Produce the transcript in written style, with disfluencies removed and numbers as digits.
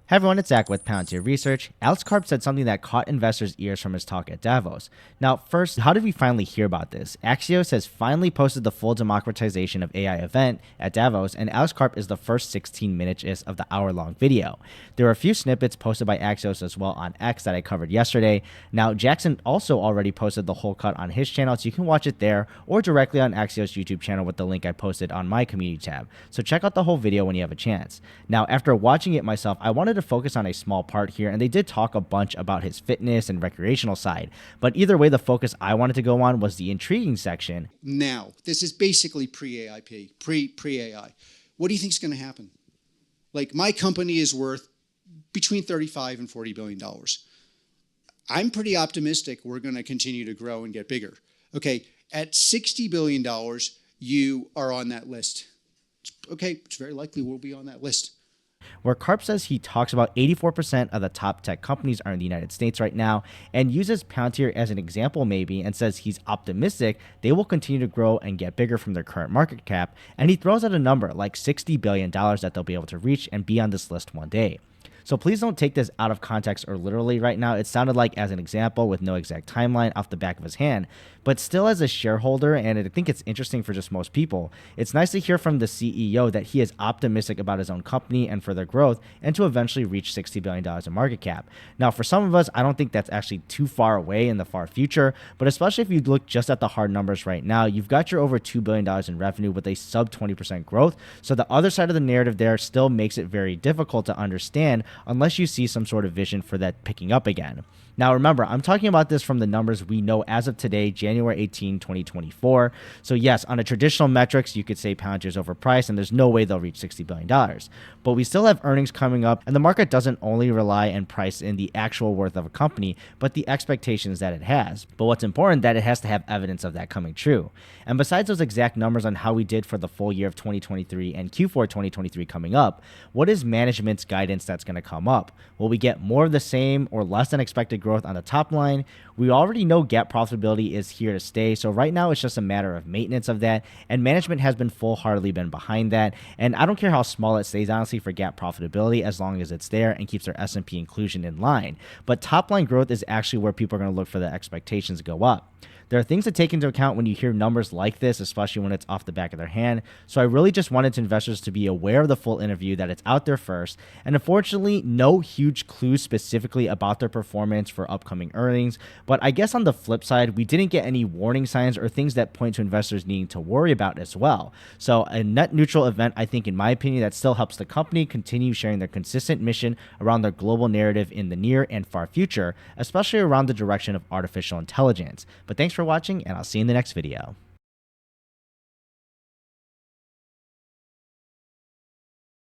Hey everyone, it's Zach with Palantir Research. Karp said something that caught investors' ears from his talk at Davos. Now, first, how did we finally hear about this? Axios has finally posted the full democratization of AI event at Davos, and Karp is the first 16 minutes of the hour-long video. There were a few snippets posted by Axios as well on X that I covered yesterday. Now, Jackson also already posted the whole cut on his channel, so you can watch it there or directly on Axios' YouTube channel with the link I posted on my community tab. So check out the whole video when you have a chance. Now, after watching it myself, I wanted to focus on a small part here, and they did talk a bunch about his fitness and recreational side, but either way, the focus I wanted to go on was the intriguing section. Now, this is basically pre-AIP, pre-AI. What do you think is going to happen? Like, my company is worth between 35 and 40 billion dollars. I'm pretty optimistic we're going to continue to grow and get bigger. Okay, at 60 billion dollars, you are on that list. Okay, it's very likely we'll be on that list. Where Karp says he talks about 84% of the top tech companies are in the United States right now and uses Palantir as an example maybe and says he's optimistic they will continue to grow and get bigger from their current market cap, and he throws out a number like $60 billion that they'll be able to reach and be on this list one day. So please don't take this out of context or literally right now. It sounded like as an example with no exact timeline off the back of his hand, but still as a shareholder, and I think it's interesting for just most people, it's nice to hear from the CEO that he is optimistic about his own company and for their growth and to eventually reach $60 billion in market cap. Now, for some of us, I don't think that's actually too far away in the far future, but especially if you look just at the hard numbers right now, you've got your over $2 billion in revenue with a sub 20% growth. So the other side of the narrative there still makes it very difficult to understand unless you see some sort of vision for that picking up again. Now, remember, I'm talking about this from the numbers we know as of today, January 18, 2024. So yes, on a traditional metrics, you could say Palantir is overpriced and there's no way they'll reach $60 billion. But we still have earnings coming up, and the market doesn't only rely and price in the actual worth of a company, but the expectations that it has. But what's important, that it has to have evidence of that coming true. And besides those exact numbers on how we did for the full year of 2023 and Q4 2023 coming up, what is management's guidance that's going to come up? Will we get more of the same or less than expected growth on the top line? We already know GAAP profitability is here to stay, so right now it's just a matter of maintenance of that, and management has been full-heartedly been behind that, and I don't care how small it stays, honestly, for GAAP profitability as long as it's there and keeps their S&P inclusion in line. But top-line growth is actually where people are going to look for the expectations to go up. There are things to take into account when you hear numbers like this, especially when it's off the back of their hand. So I really just wanted investors to be aware of the full interview, that it's out there first. And unfortunately, no huge clues specifically about their performance for upcoming earnings. But I guess on the flip side, we didn't get any warning signs or things that point to investors needing to worry about as well. So a net neutral event, I think, in my opinion, that still helps the company continue sharing their consistent mission around their global narrative in the near and far future, especially around the direction of artificial intelligence. But thanks for watching, and I'll see you in the next video.